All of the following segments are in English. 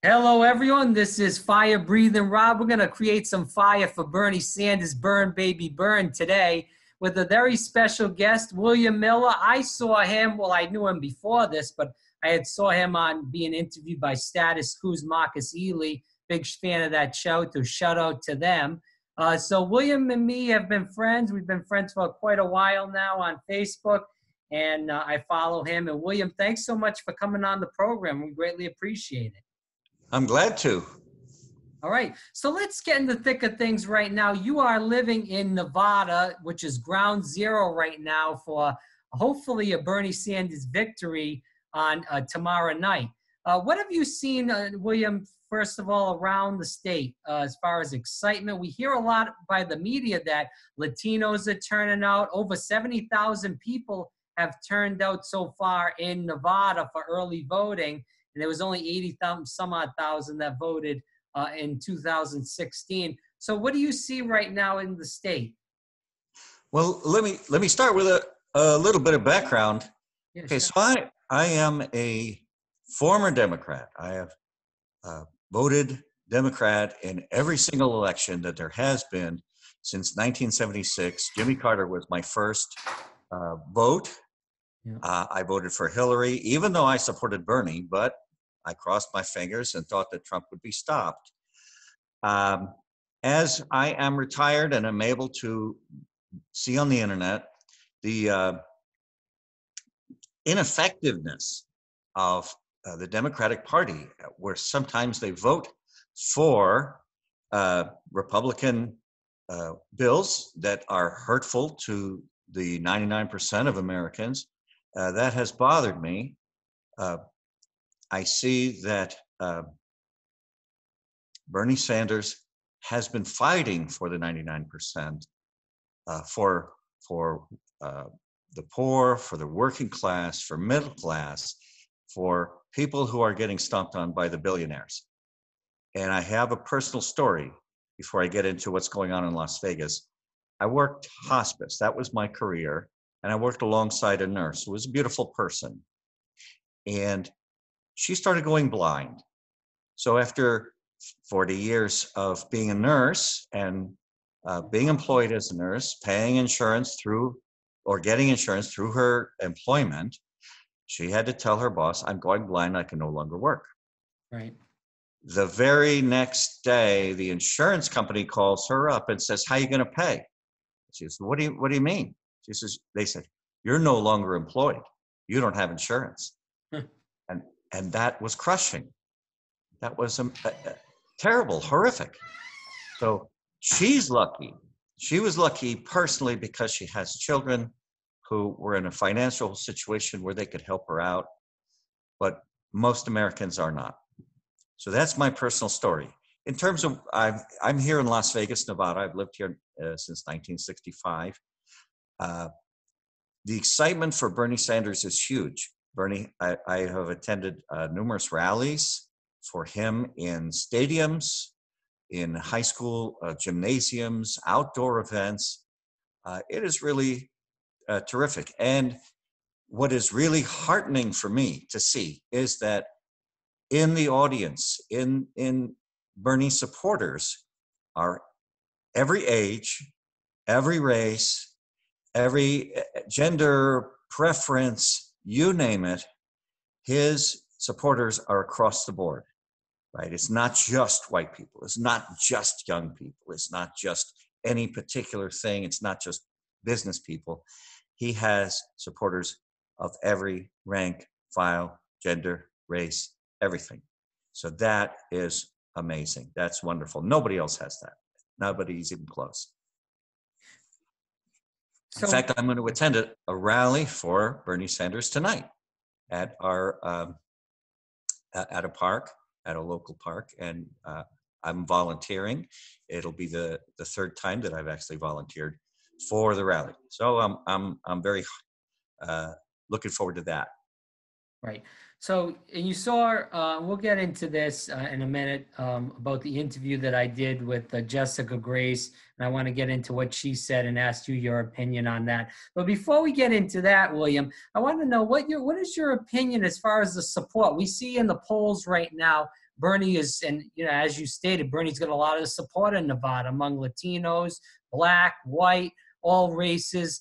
Hello, everyone. This is Fire Breathing Rob. We're going to create some fire for Bernie Sanders' Burn Baby Burn today with a very special guest, William Miller. I saw him, well, I knew him before this, but I had saw him on being interviewed by Status Quo's Marcus Ely. Big fan of that show, so shout out to them. So William and me have been friends. We've been friends for quite a while now on Facebook, and I follow him. And William, thanks so much for coming on the program. We greatly appreciate it. I'm glad to. All right, so let's get in the thick of things right now. You are living in Nevada, which is ground zero right now for hopefully a Bernie Sanders victory on tomorrow night. What have you seen, William, first of all, around the state as far as excitement? We hear a lot by the media that Latinos are turning out. Over 70,000 people have turned out so far in Nevada for early voting. And there was only 80,000, some odd thousand that voted in 2016. So what do you see right now in the state? Well, let me start with a little bit of background. Yeah, Okay, sure. so I am a former Democrat. I have voted Democrat in every single election that there has been since 1976. Jimmy Carter was my first vote. Yeah. I voted for Hillary, even though I supported Bernie, but I crossed my fingers and thought that Trump would be stopped. As I am retired and I'm able to see on the internet the ineffectiveness of the Democratic Party, where sometimes they vote for Republican bills that are hurtful to the 99% of Americans, that has bothered me. I see that Bernie Sanders has been fighting for the 99%, for the poor, for the working class, for middle class, for people who are getting stomped on by the billionaires. And I have a personal story before I get into what's going on in Las Vegas. I worked hospice. That was my career. And I worked alongside a nurse who was a beautiful person. And she started going blind. So after 40 years of being a nurse and being employed as a nurse, paying insurance through or getting insurance through her employment, she had to tell her boss, I'm going blind, I can no longer work. Right. The very next day, the insurance company calls her up and says, how are you going to pay? She says, what do you mean? She says, they said, you're no longer employed. You don't have insurance. And that was crushing. That was terrible, horrific. So she's lucky. She was lucky personally because she has children who were in a financial situation where they could help her out. But most Americans are not. So that's my personal story. In terms of, I'm here in Las Vegas, Nevada. I've lived here since 1965. The excitement for Bernie Sanders is huge. Bernie, I have attended numerous rallies for him in stadiums, in high school gymnasiums, outdoor events. It is really terrific. And what is really heartening for me to see is that in the audience, in Bernie supporters, are every age, every race, every gender preference, you name it. His supporters are across the board, right? It's not just white people. It's not just young people. It's not just any particular thing. It's not just business people. He has supporters of every rank, file, gender, race, everything. So that is amazing. That's wonderful. Nobody else has that. Nobody's even close. In fact, I'm going to attend a rally for Bernie Sanders tonight at our at a park, at a local park, and I'm volunteering. It'll be the third time that I've actually volunteered for the rally. So I'm very looking forward to that. Right. So, and you saw, we'll get into this in a minute about the interview that I did with Jessica Grace, and I want to get into what she said and ask you your opinion on that. But before we get into that, William, I want to know what is your opinion as far as the support we see in the polls right now. Bernie is, and as you stated, Bernie's got a lot of support in Nevada among Latinos, Black, white, all races,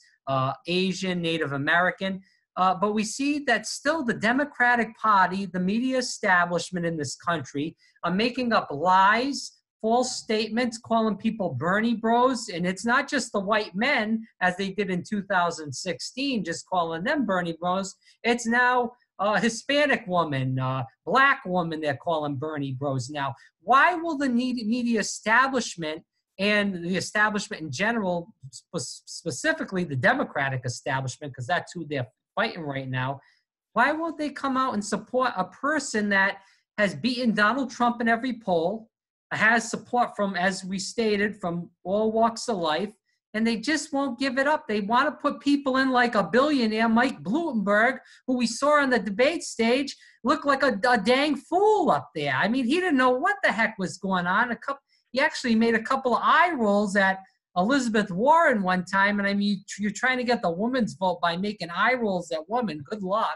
Asian, Native American. But we see that still the Democratic Party, the media establishment in this country, are making up lies, false statements, calling people Bernie bros. And it's not just the white men, as they did in 2016, just calling them Bernie bros. It's now Hispanic woman, Black woman, they're calling Bernie bros now. Why will the media establishment and the establishment in general, specifically the Democratic establishment, because that's who they're fighting right now, why won't they come out and support a person that has beaten Donald Trump in every poll, has support from, as we stated, from all walks of life, and they just won't give it up? They want to put people in like a billionaire, Mike Bloomberg, who we saw on the debate stage, look like a dang fool up there. I mean, he didn't know what the heck was going on. He actually made a couple of eye rolls at Elizabeth Warren one time, and I mean, you're trying to get the women's vote by making eye rolls at women. Good luck.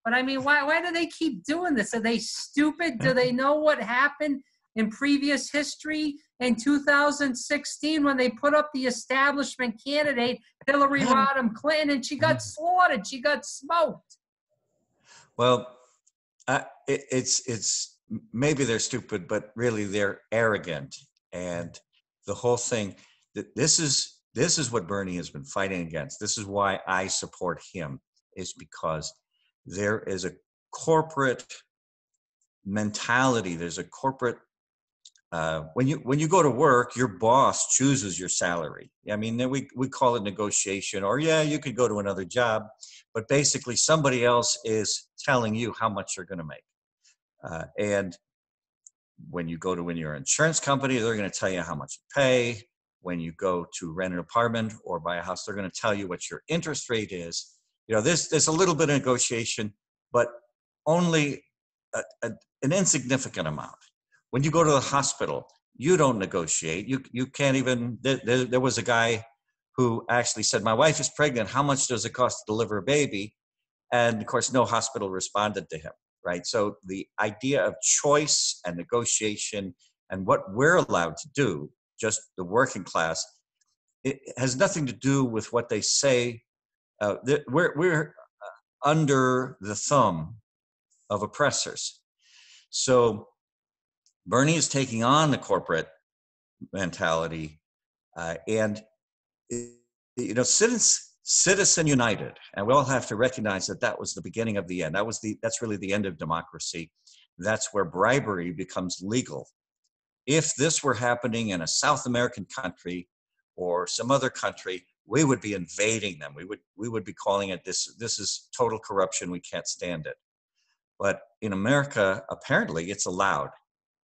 But I mean, why do they keep doing this? Are they stupid? Do they know what happened in previous history in 2016 when they put up the establishment candidate, Hillary Rodham Clinton, and she got slaughtered? She got smoked. Well, it's maybe they're stupid, but really they're arrogant. And the whole thing, this is what Bernie has been fighting against. This is why I support him, is because there is a corporate mentality. There's a corporate, when you go to work, your boss chooses your salary. I mean, we call it negotiation, or you could go to another job, but basically somebody else is telling you how much you're going to make. And when you go to your insurance company, they're going to tell you how much you pay. When you go to rent an apartment or buy a house, they're going to tell you what your interest rate is. There's a little bit of negotiation, but only an insignificant amount. When you go to the hospital, you don't negotiate. You can't even. There was a guy who actually said, "My wife is pregnant. How much does it cost to deliver a baby?" And of course, no hospital responded to him. Right. So the idea of choice and negotiation and what we're allowed to do, just the working class, it has nothing to do with what they say. We're under the thumb of oppressors. So Bernie is taking on the corporate mentality, and since Citizen United, and we all have to recognize that was the beginning of the end. That's really the end of democracy. That's where bribery becomes legal. If this were happening in a South American country or some other country, we would be invading them. We would be calling it this is total corruption. We can't stand it. But in America, apparently, it's allowed.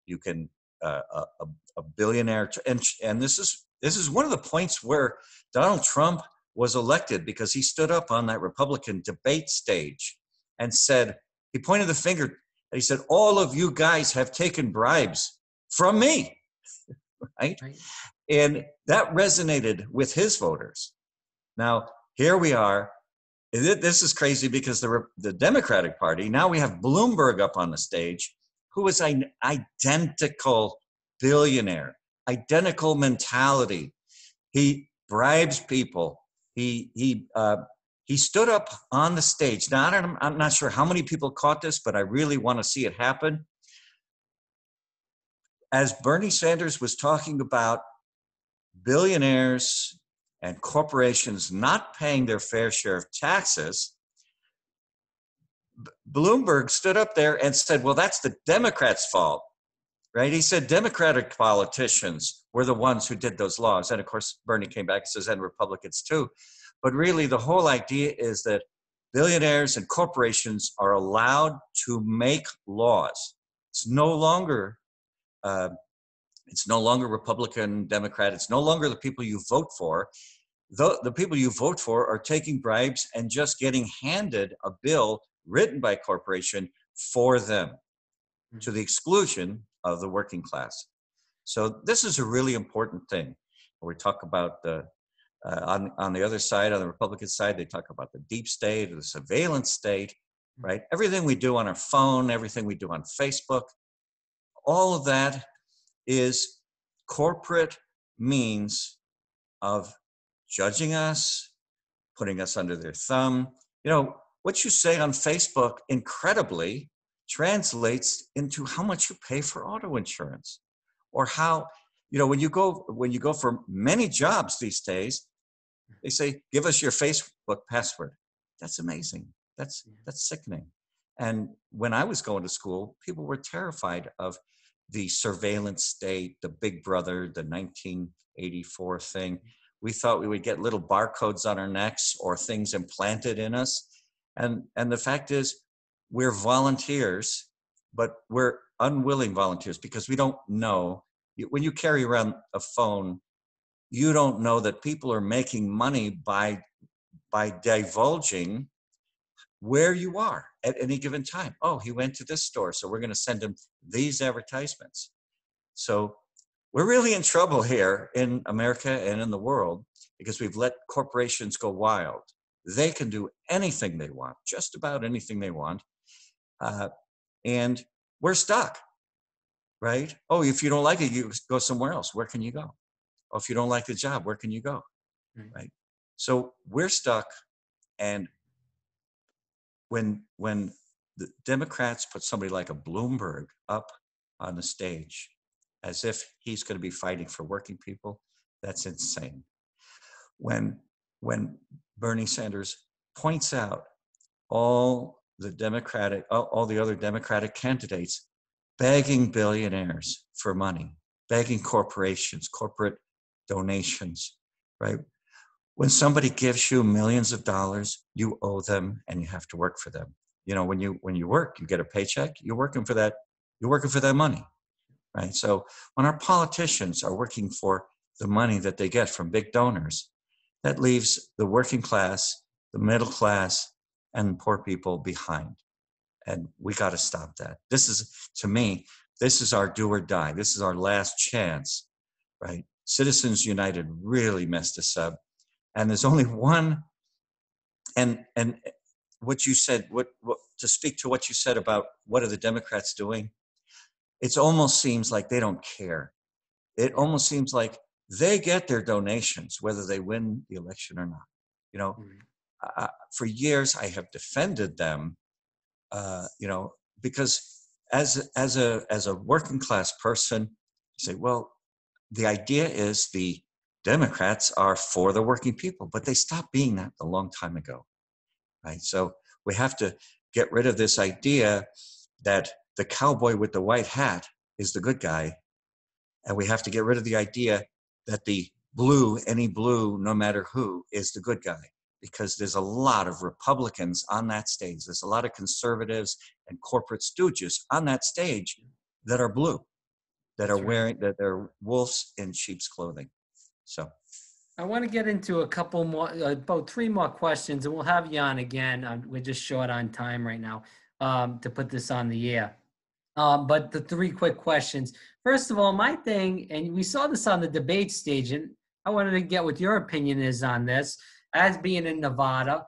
You can a billionaire, and this is one of the points where Donald Trump was elected, because he stood up on that Republican debate stage and said, he pointed the finger and he said, "All of you guys have taken bribes from me," right? And that resonated with his voters. Now, here we are. This is crazy because the Democratic Party, now we have Bloomberg up on the stage, who is an identical billionaire, identical mentality. He bribes people. He stood up on the stage. Now, I'm not sure how many people caught this, but I really want to see it happen. As Bernie Sanders was talking about billionaires and corporations not paying their fair share of taxes, Bloomberg stood up there and said, well, that's the Democrats' fault, right? He said Democratic politicians were the ones who did those laws. And of course, Bernie came back and says, and Republicans too. But really, the whole idea is that billionaires and corporations are allowed to make laws. It's no longer Republican, Democrat. It's no longer the people you vote for. The people you vote for are taking bribes and just getting handed a bill written by a corporation for them, to the exclusion of the working class. So this is a really important thing. We talk about on the other side, on the Republican side, they talk about the deep state or the surveillance state, right? Everything we do on our phone, everything we do on Facebook, all of that is corporate means of judging us, putting us under their thumb. You know, what you say on Facebook incredibly translates into how much you pay for auto insurance, or how, you know, when you go for many jobs these days, they say, give us your Facebook password. That's amazing. That's sickening. And when I was going to school, people were terrified of the surveillance state, the Big Brother, the 1984 thing. We thought we would get little barcodes on our necks or things implanted in us. And the fact is, we're volunteers, but we're unwilling volunteers because we don't know. When you carry around a phone, you don't know that people are making money by divulging where you are at any given time. Oh, he went to this store, so we're going to send him these advertisements. So we're really in trouble here in America and in the world because we've let corporations go wild. They can do anything they want, just about anything they want. And we're stuck, right? Oh, if you don't like it, you go somewhere else. Where can you go? Oh, if you don't like the job, where can you go? Right? So we're stuck. And when the Democrats put somebody like a Bloomberg up on the stage as if he's going to be fighting for working people, that's insane. When Bernie Sanders points out all the other Democratic candidates begging billionaires for money, begging corporations, corporate donations, right? When somebody gives you millions of dollars, you owe them and you have to work for them. You know, when you work, you get a paycheck, you're working for that money, right? So when our politicians are working for the money that they get from big donors, that leaves the working class, the middle class, and poor people behind. And we got to stop that. This is, to me, this is our do or die. This is our last chance, right? Citizens United really messed us up. And there's only one, and what you said, what to speak to what you said about what are the Democrats doing, it almost seems like they don't care. It almost seems like they get their donations, whether they win the election or not. You know, for years I have defended them, you know, because as a working class person, you say, well, the idea is the Democrats are for the working people, but they stopped being that a long time ago, right? So we have to get rid of this idea that the cowboy with the white hat is the good guy. And we have to get rid of the idea that the blue, any blue, no matter who, is the good guy. Because there's a lot of Republicans on that stage. There's a lot of conservatives and corporate stooges on that stage that are blue, that they're wolves in sheep's clothing. So I want to get into a couple more, about 3 more questions, and we'll have you on again. We're just short on time right now to put this on the air. But the 3 quick questions. First of all, my thing, and we saw this on the debate stage, and I wanted to get what your opinion is on this. As being in Nevada,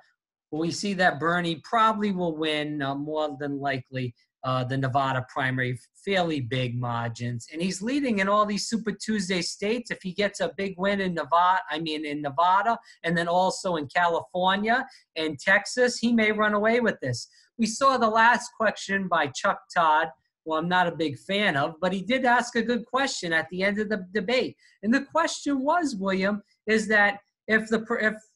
we see that Bernie probably will win more than likely the Nevada primary, fairly big margins. And he's leading in all these Super Tuesday states. If he gets a big win in Nevada, and then also in California and Texas, he may run away with this. We saw the last question by Chuck Todd, who I'm not a big fan of, but he did ask a good question at the end of the debate. And the question was, William, is that if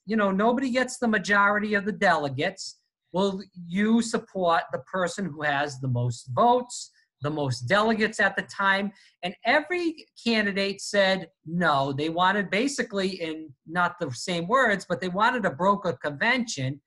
nobody gets the majority of the delegates, will you support the person who has the most votes, the most delegates at the time? And every candidate said no. They wanted, basically, in not the same words, but they wanted a broker convention,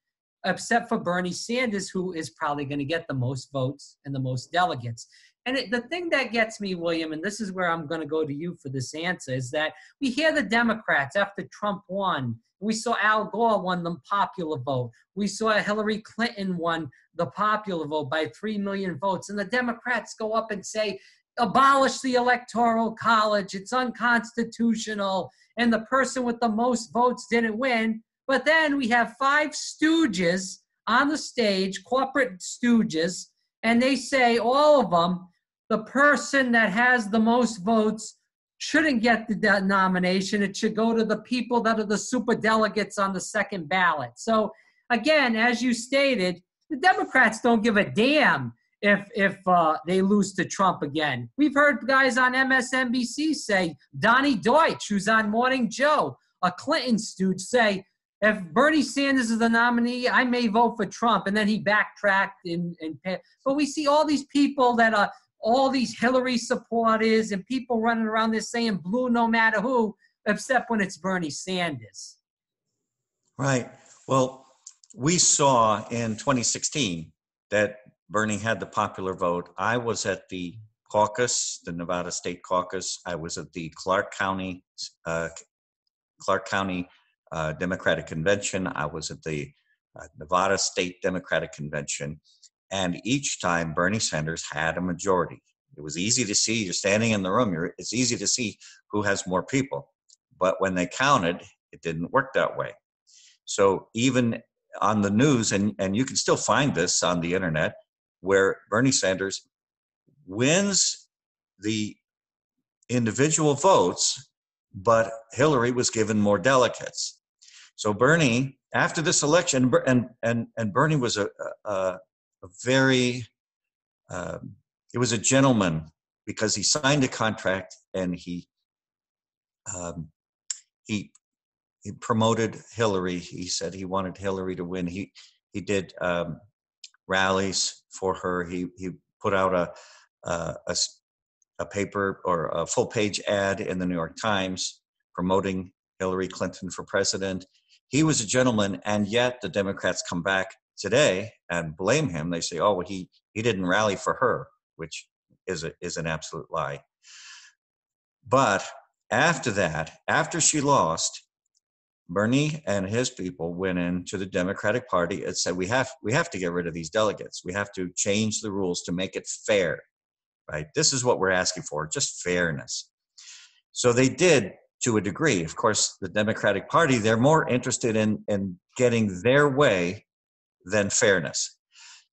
except for Bernie Sanders, who is probably going to get the most votes and the most delegates. And the thing that gets me, William, and this is where I'm going to go to you for this answer, is that we hear the Democrats after Trump won. We saw Al Gore won the popular vote. We saw Hillary Clinton won the popular vote by 3 million votes. And the Democrats go up and say, abolish the Electoral College. It's unconstitutional. And the person with the most votes didn't win. But then we have 5 stooges on the stage, corporate stooges, and they say, all of them, the person that has the most votes shouldn't get the nomination. It should go to the people that are the super delegates on the second ballot. So again, as you stated, the Democrats don't give a damn if they lose to Trump again. We've heard guys on MSNBC say, Donnie Deutsch, who's on Morning Joe, a Clinton stooge, say, if Bernie Sanders is the nominee, I may vote for Trump. And then he backtracked. But we see all these people that are all these Hillary supporters and people running around there saying blue no matter who, except when it's Bernie Sanders. Right. Well, we saw in 2016 that Bernie had the popular vote. I was at the caucus, the Nevada State Caucus. I was at the Clark County Democratic Convention. I was at the Nevada State Democratic Convention. And each time Bernie Sanders had a majority. It was easy to see. You're standing in the room. It's easy to see who has more people. But when they counted, it didn't work that way. So even on the news, and you can still find this on the internet, where Bernie Sanders wins the individual votes, but Hillary was given more delegates. So Bernie, after this election, and Bernie was a very, it was a gentleman because he signed a contract and he promoted Hillary. He said he wanted Hillary to win. He did rallies for her. He put out a paper or a full page ad in the New York Times promoting Hillary Clinton for president. He was a gentleman, and yet the Democrats come back today and blame him. They say, oh, well, he didn't rally for her, which is an absolute lie. But after that, after she lost, Bernie and his people went into the Democratic Party and said, we have to get rid of these delegates. We have to change the rules to make it fair, right? This is what we're asking for, just fairness. So they did to a degree. Of course, the Democratic Party, they're more interested in getting their way than fairness.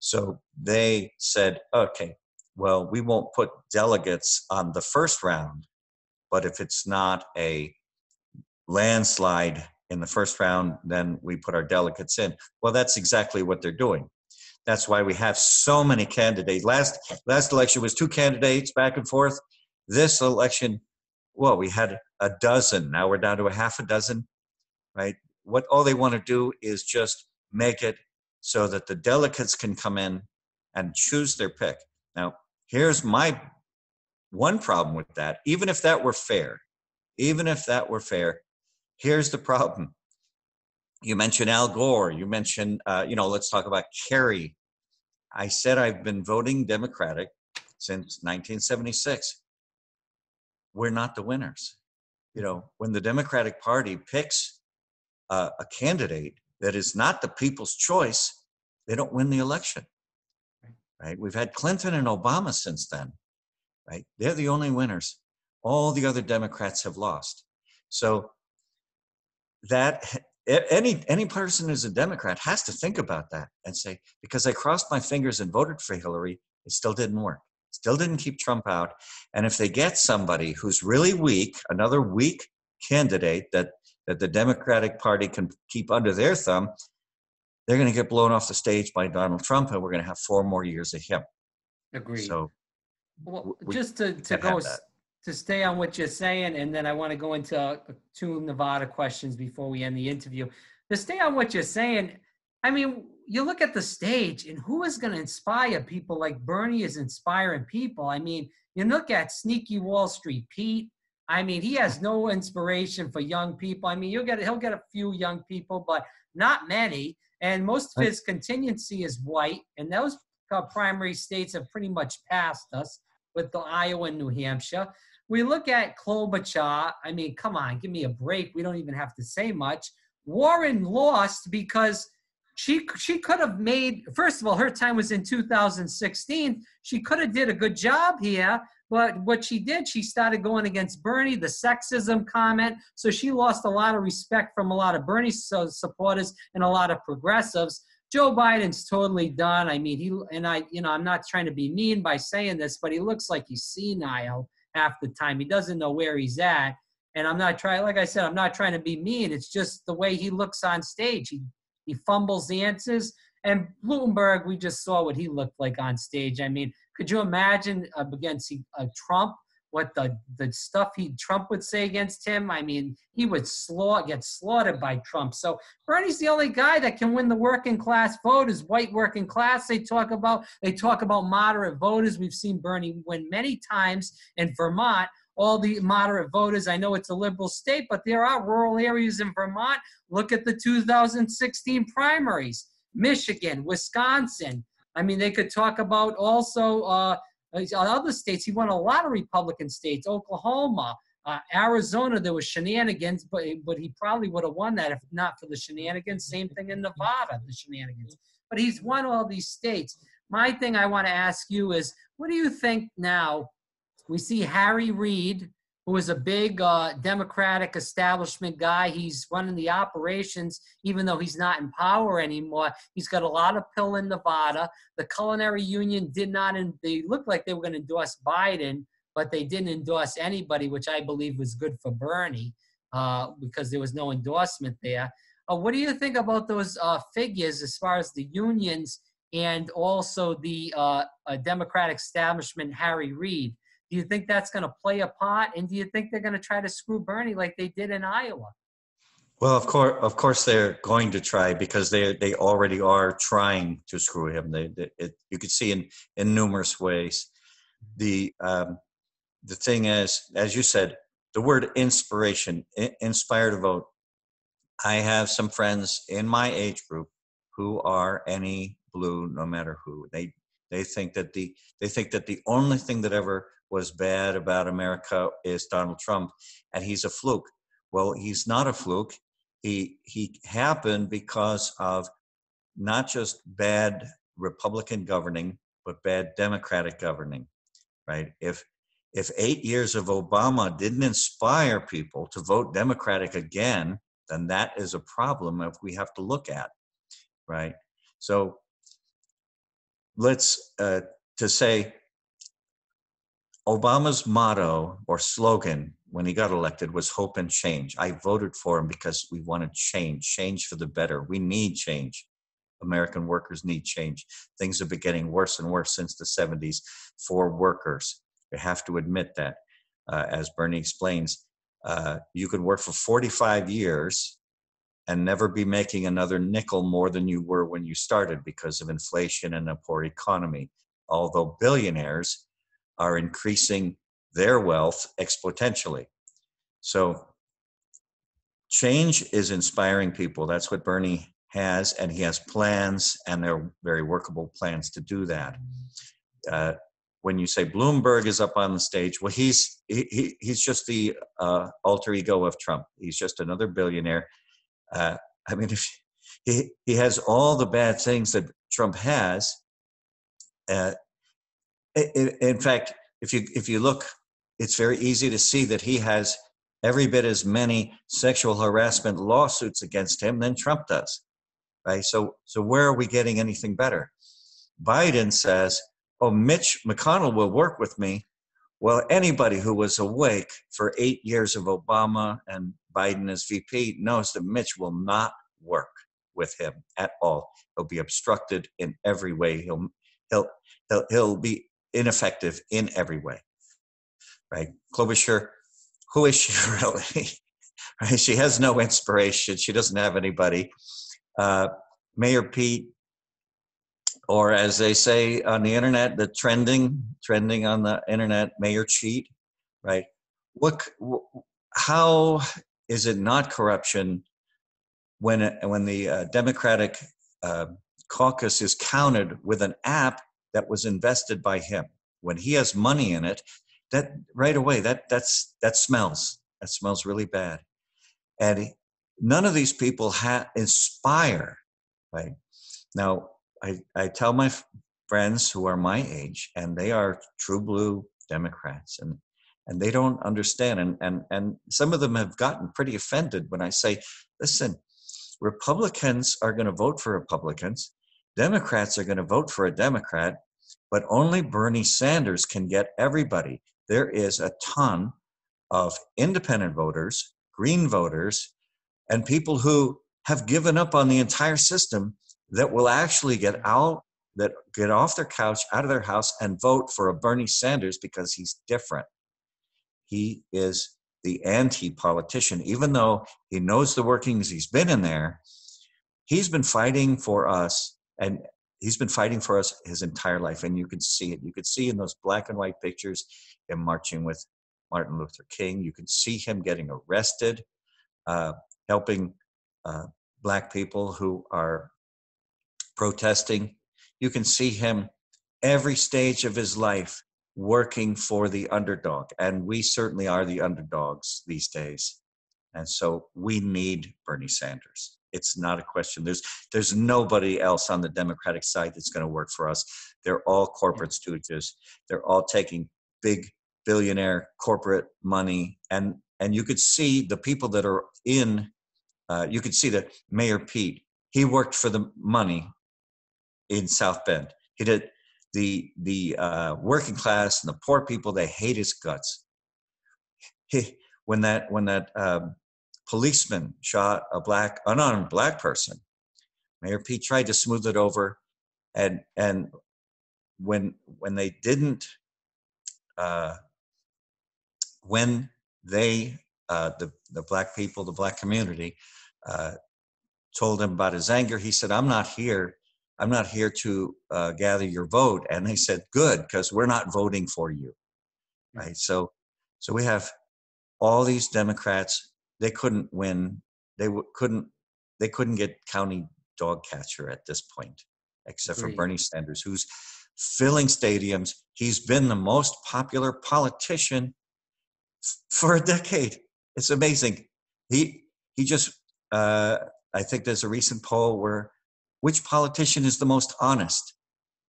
So they said, okay, well, we won't put delegates on the first round, but if it's not a landslide in the first round, then we put our delegates in. Well, that's exactly what they're doing. That's why we have so many candidates. Last election was 2 candidates back and forth. This election, well, we had a dozen. Now we're down to a half a dozen, right? All they want to do is just make it so that the delegates can come in and choose their pick. Now, here's my one problem with that. Even if that were fair, here's the problem. You mentioned Al Gore. You mentioned, let's talk about Kerry. I said I've been voting Democratic since 1976. We're not the winners. When the Democratic Party picks a candidate that is not the people's choice, they don't win the election, right? We've had Clinton and Obama since then, right? They're the only winners. All the other Democrats have lost. So that any person who's a Democrat has to think about that and say, because I crossed my fingers and voted for Hillary, it still didn't work. Still didn't keep Trump out. And if they get somebody who's really weak, another weak candidate that the Democratic Party can keep under their thumb, they're going to get blown off the stage by Donald Trump, and we're going to have 4 more years of him. Agreed. So, well, just to stay on what you're saying, and then I want to go into 2 Nevada questions before we end the interview. To stay on what you're saying, I mean, you look at the stage, and who is going to inspire people like Bernie is inspiring people? I mean, you look at Sneaky Wall Street Pete. I mean, he has no inspiration for young people. I mean, he'll get a few young people, but not many. And most of his contingency is white, and those primary states have pretty much passed us with the Iowa and New Hampshire. We look at Klobuchar. I mean, come on, give me a break. We don't even have to say much. Warren lost because she could have made, first of all, her time was in 2016. She could have did a good job here, but what she did, she started going against Bernie, the sexism comment. So she lost a lot of respect from a lot of Bernie supporters and a lot of progressives. Joe Biden's totally done. I mean, I'm not trying to be mean by saying this, but he looks like he's senile half the time. He doesn't know where he's at. And I'm not trying, like I said, I'm not trying to be mean. It's just the way he looks on stage. He fumbles the answers. And Bloomberg, we just saw what he looked like on stage. I mean, could you imagine against Trump, what the stuff Trump would say against him? I mean, he would get slaughtered by Trump. So Bernie's the only guy that can win the working class voters, white working class. They talk about moderate voters. We've seen Bernie win many times in Vermont. All the moderate voters. I know it's a liberal state, but there are rural areas in Vermont. Look at the 2016 primaries. Michigan, Wisconsin. I mean, they could talk about also other states. He won a lot of Republican states, Oklahoma, Arizona. There was shenanigans, but he probably would have won that if not for the shenanigans. Same thing in Nevada, the shenanigans. But he's won all these states. My thing I want to ask you is, what do you think now? We see Harry Reid, who is a big Democratic establishment guy. He's running the operations, even though he's not in power anymore. He's got a lot of pull in Nevada. The Culinary Union they looked like they were going to endorse Biden, but they didn't endorse anybody, which I believe was good for Bernie because there was no endorsement there. What do you think about those figures as far as the unions and also the Democratic establishment, Harry Reid? Do you think that's going to play a part? And do you think they're going to try to screw Bernie like they did in Iowa? Well, of course, they're going to try because they already are trying to screw him. You could see in numerous ways. The thing is, as you said, the word inspiration, inspire to vote. I have some friends in my age group who are any blue, no matter who. They think that the only thing that ever was bad about America is Donald Trump, and he's a fluke. Well, he's not a fluke. He happened because of not just bad Republican governing, but bad Democratic governing, right? If 8 years of Obama didn't inspire people to vote Democratic again, then that is a problem that we have to look at, right? So let's to say Obama's motto or slogan when he got elected was hope and change. I voted for him because we wanted change for the better. We need change. American workers need change. Things have been getting worse and worse since the 70s for workers. We have to admit that. As Bernie explains, you could work for 45 years and never be making another nickel more than you were when you started because of inflation and a poor economy. Although billionaires are increasing their wealth exponentially. So change is inspiring people. That's what Bernie has, and he has plans, and they're very workable plans to do that. When you say Bloomberg is up on the stage, well, he's just the alter ego of Trump. He's just another billionaire. I mean, if he has all the bad things that Trump has. In fact, if you look, it's very easy to see that he has every bit as many sexual harassment lawsuits against him than Trump does, right? So where are we getting anything better? Biden says, "Oh, Mitch McConnell will work with me." Well, anybody who was awake for 8 years of Obama and Biden as VP knows that Mitch will not work with him at all. He'll be obstructed in every way. He'll be ineffective in every way, right? Klobuchar, who is she really? Right? She has no inspiration. She doesn't have anybody. Mayor Pete, or as they say on the internet, the trending on the internet, Mayor Cheat, right? How is it not corruption when the Democratic caucus is counted with an app that was invested by him? When he has money in it, that right away that smells really bad. And none of these people inspire, right? Now, I tell my friends who are my age, and they are true blue Democrats, and they don't understand. And some of them have gotten pretty offended when I say, listen, Republicans are going to vote for Republicans, Democrats are going to vote for a Democrat, but only Bernie Sanders can get everybody. There is a ton of independent voters, green voters, and people who have given up on the entire system that will actually get out, that get off their couch, out of their house, and vote for a Bernie Sanders because he's different. He is the anti-politician. Even though he knows the workings, he's been in there, he's been fighting for us, and he's been fighting for us his entire life. And you can see it. You could see in those black and white pictures him marching with Martin Luther King. You can see him getting arrested, helping Black people who are protesting. You can see him every stage of his life working for the underdog. And we certainly are the underdogs these days. And so we need Bernie Sanders. It's not a question. There's nobody else on the Democratic side that's going to work for us. They're all corporate stooges. They're all taking big billionaire corporate money. And you could see the people that are in, you could see that Mayor Pete, he worked for the money in South Bend. He did the working class and the poor people, they hate his guts. When that policeman shot a unarmed black person, Mayor Pete tried to smooth it over, and when they didn't, when they the black people, the black community, told him about his anger, he said, I'm not here to gather your vote. And they said, good, because we're not voting for you. Right. So we have all these Democrats. They couldn't win. They couldn't get county dog catcher at this point, except for Bernie Sanders, who's filling stadiums. He's been the most popular politician for a decade. It's amazing. He just, I think there's a recent poll where which politician is the most honest?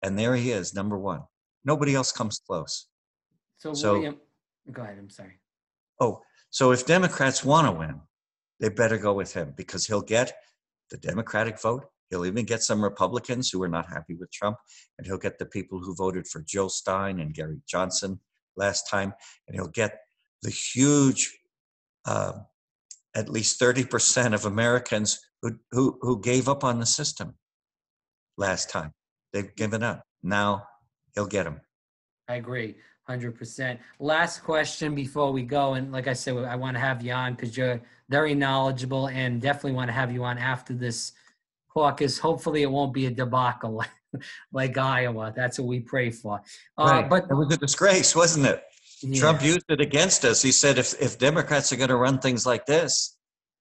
And there he is, number one. Nobody else comes close. So William, go ahead, I'm sorry. Oh, so if Democrats want to win, they better go with him, because he'll get the Democratic vote. He'll even get some Republicans who are not happy with Trump, and he'll get the people who voted for Jill Stein and Gary Johnson last time, and he'll get the huge, at least 30% of Americans who gave up on the system last time. They've given up. Now he'll get them. I agree, 100%. Last question before we go, and like I said, I want to have you on because you're very knowledgeable, and definitely want to have you on after this caucus. Hopefully it won't be a debacle like Iowa. That's what we pray for. Right. But it was a disgrace, wasn't it? Yeah. Trump used it against us. He said, if Democrats are going to run things like this,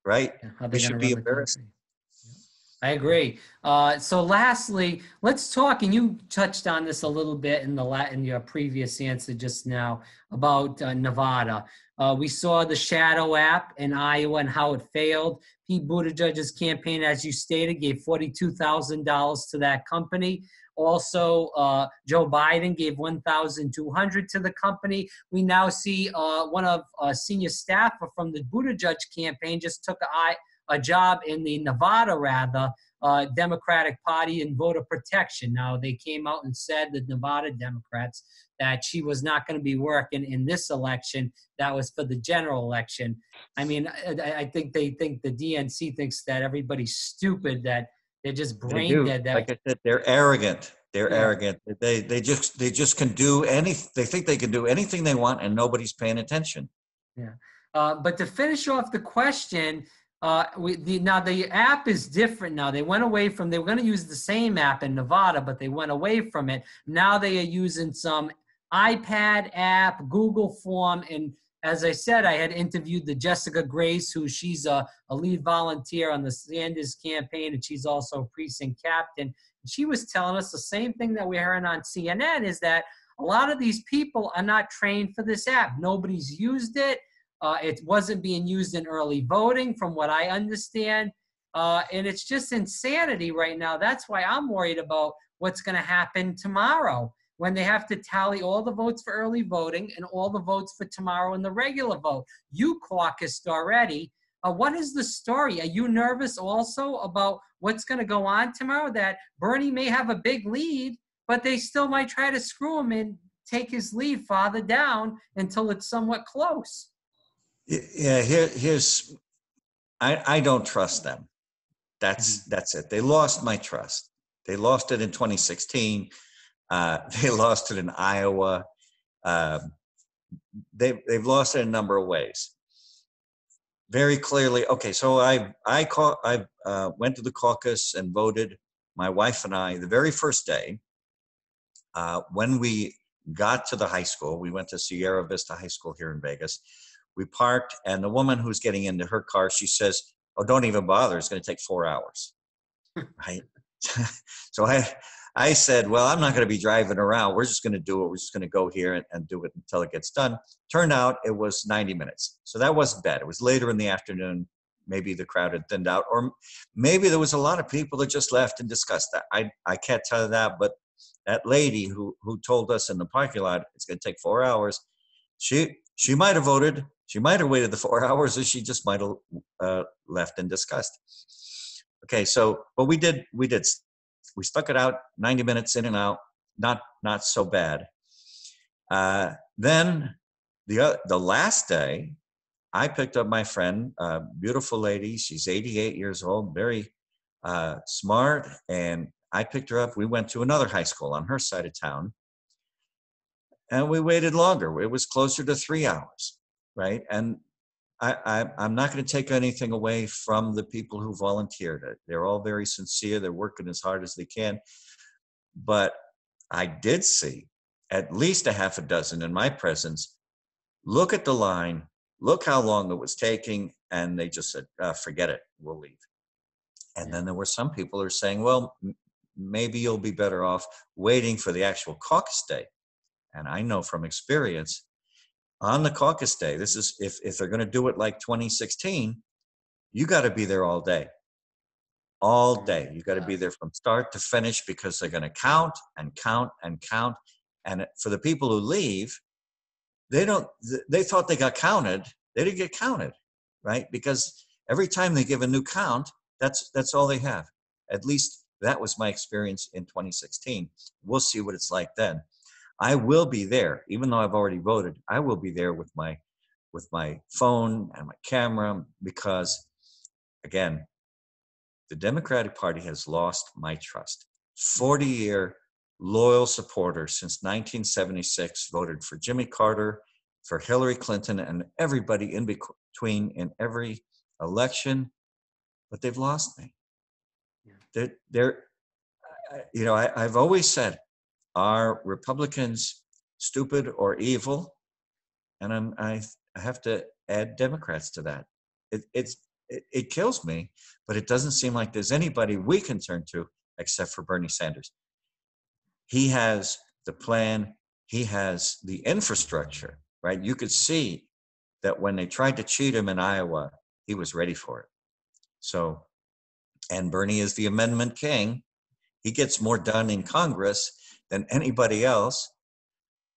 right, we should be embarrassed. I agree. So lastly, let's talk, and you touched on this a little bit in your previous answer just now about Nevada. We saw the Shadow app in Iowa and how it failed. Pete Buttigieg's campaign, as you stated, gave $42,000 to that company. Also, Joe Biden gave $1,200 to the company. We now see one of a senior staffer from the Buttigieg campaign just took a job in the Nevada, Democratic Party in voter protection. Now, they came out and said, the Nevada Democrats, that she was not going to be working in this election. That was for the general election. I mean, I think they think the DNC thinks that everybody's stupid, that they're just brain dead. Like I said, they're arrogant. They're arrogant. They just can do anything. They think they can do anything they want, and nobody's paying attention. Yeah. But to finish off the question, now the app is different now. They went away from, they were going to use the same app in Nevada, but they went away from it. Now they are using some iPad app, Google form. And as I said, I had interviewed the Jessica Grace, who she's a lead volunteer on the Sanders campaign, and she's also a precinct captain. And she was telling us the same thing that we're hearing on CNN, is that a lot of these people are not trained for this app. Nobody's used it. It wasn't being used in early voting, from what I understand. And it's just insanity right now. That's why I'm worried about what's going to happen tomorrow when they have to tally all the votes for early voting and all the votes for tomorrow in the regular vote. You caucused already. What is the story? Are you nervous also about what's going to go on tomorrow? That Bernie may have a big lead, but they still might try to screw him and take his lead farther down until it's somewhat close. Yeah, I don't trust them. That's it. They lost my trust. They lost it in 2016. They lost it in Iowa. Uh, they've lost it in a number of ways. Very clearly, okay. So I went to the caucus and voted. My wife and I, the very first day, when we got to the high school, we went to Sierra Vista High School here in Vegas. We parked, and the woman who's getting into her car, she says, "Oh, don't even bother. It's going to take 4 hours." Right? So I said, well, I'm not going to be driving around. We're just going to do it. We're just going to go here and do it until it gets done. Turned out it was 90 minutes. So that wasn't bad. It was later in the afternoon. Maybe the crowd had thinned out, or maybe there was a lot of people that just left and discussed that. I can't tell you that, but that lady who told us in the parking lot it's going to take 4 hours, she might have voted. She might have waited the 4 hours, or she just might have left and discussed. Okay, so but we stuck it out, 90 minutes in and out, not so bad. Then the last day, I picked up my friend, a beautiful lady. She's 88 years old, very smart, and I picked her up. We went to another high school on her side of town, and we waited longer. It was closer to 3 hours, right? And I'm not going to take anything away from the people who volunteered. They're all very sincere. They're working as hard as they can. But I did see at least a half a dozen in my presence look at the line, look how long it was taking, and they just said, forget it, we'll leave. And then there were some people who are saying, well, maybe you'll be better off waiting for the actual caucus day. And I know from experience, on the caucus day, this is if they're going to do it like 2016, you got to be there all day. All day. You got to be there from start to finish, because they're going to count and count and count. And for the people who leave, they thought they got counted. They didn't get counted, right? Because every time they give a new count, that's all they have. At least that was my experience in 2016. We'll see what it's like then. I will be there, even though I've already voted. I will be there with my phone and my camera, because, again, the Democratic Party has lost my trust. 40-year loyal supporters since 1976 voted for Jimmy Carter, for Hillary Clinton, and everybody in between in every election, but they've lost me. I've always said, are Republicans stupid or evil? And I have to add Democrats to that. It kills me, but it doesn't seem like there's anybody we can turn to except for Bernie Sanders. He has the plan. He has the infrastructure, right? You could see that when they tried to cheat him in Iowa, he was ready for it. So, and Bernie is the amendment king. He gets more done in Congress than anybody else,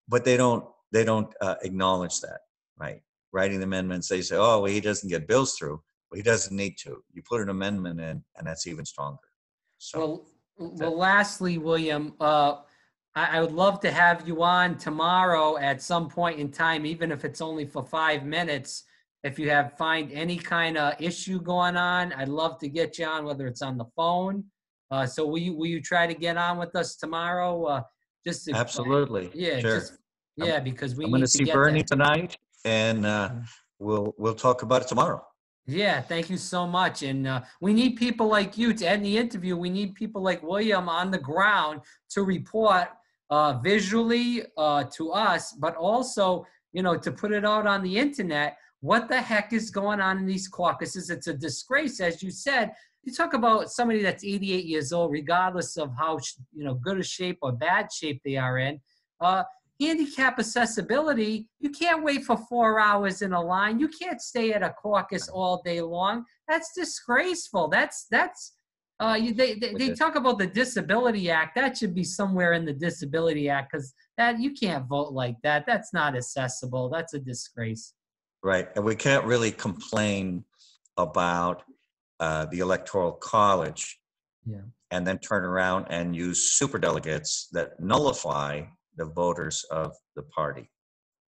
but they don't acknowledge that, right? Writing amendments, they say, oh, well, he doesn't get bills through. Well, he doesn't need to. You put an amendment in, and that's even stronger. So, well, lastly, William, I would love to have you on tomorrow at some point in time, even if it's only for 5 minutes. If you find any kind of issue going on, I'd love to get you on, whether it's on the phone. So will you try to get on with us tomorrow? Absolutely. Yeah, sure. Because we I'm going need to to see get Bernie that. tonight, and we'll talk about it tomorrow. Yeah, thank you so much. And we need people like you to end the interview. We need people like William on the ground to report visually to us, but also, to put it out on the internet. What the heck is going on in these caucuses? It's a disgrace, as you said. You talk about somebody that's 88 years old, regardless of how good a shape or bad shape they are in. Handicap accessibility, you can't wait for 4 hours in a line. You can't stay at a caucus all day long. That's disgraceful. They talk about the Disability Act. That should be somewhere in the Disability Act, because that you can't vote like that. That's not accessible. That's a disgrace. Right. And we can't really complain about the Electoral College, Yeah. and then turn around and use superdelegates that nullify the voters of the party,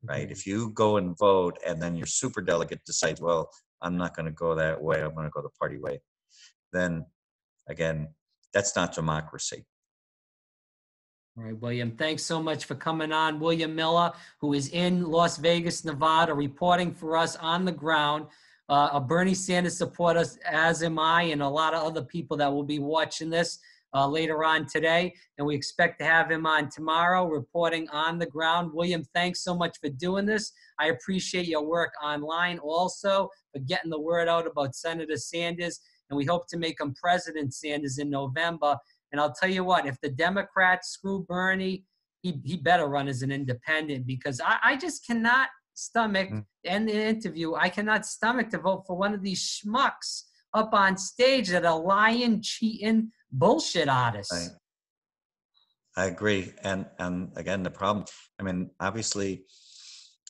right? Okay. If you go and vote and then your superdelegate decides, well, I'm not going to go that way, I'm going to go the party way, then again, that's not democracy. All right, William, thanks so much for coming on. William Miller, who is in Las Vegas, Nevada, reporting for us on the ground. A Bernie Sanders supporter, as am I, and a lot of other people that will be watching this later on today. And we expect to have him on tomorrow, reporting on the ground. William, thanks so much for doing this. I appreciate your work online also, for getting the word out about Senator Sanders. And we hope to make him President Sanders in November. And I'll tell you what, if the Democrats screw Bernie, he better run as an independent, because I just cannot stomach, in the interview, I cannot stomach to vote for one of these schmucks up on stage that are lying, cheating, bullshit artists. I agree. And again, the problem, I mean, obviously,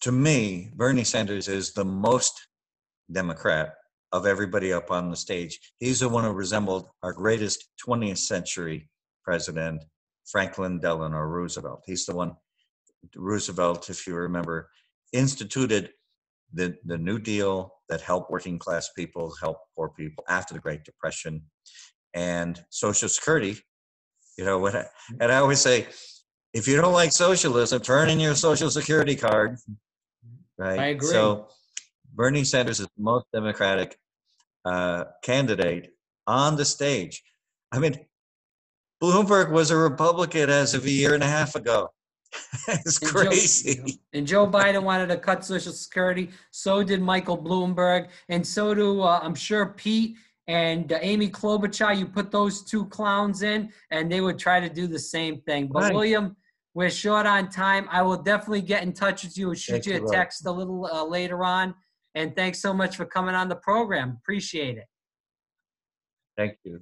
to me, Bernie Sanders is the most Democrat of everybody up on the stage. He's the one who resembled our greatest 20th century president, Franklin Delano Roosevelt. He's the one, Roosevelt, if you remember, instituted the New Deal that helped working class people, helped poor people after the Great Depression, and Social Security. You know, and I always say, if you don't like socialism, turn in your Social Security card, right? I agree. So Bernie Sanders is the most Democratic candidate on the stage. I mean, Bloomberg was a Republican as of a year and a half ago. It's crazy. And Joe Biden wanted to cut Social Security. So did Michael Bloomberg. And so do, I'm sure, Pete and Amy Klobuchar. You put those two clowns in, and they would try to do the same thing. But Right. William, we're short on time. I will definitely get in touch with you and shoot Thank you you, a text a little later on. And thanks so much for coming on the program. Appreciate it. Thank you.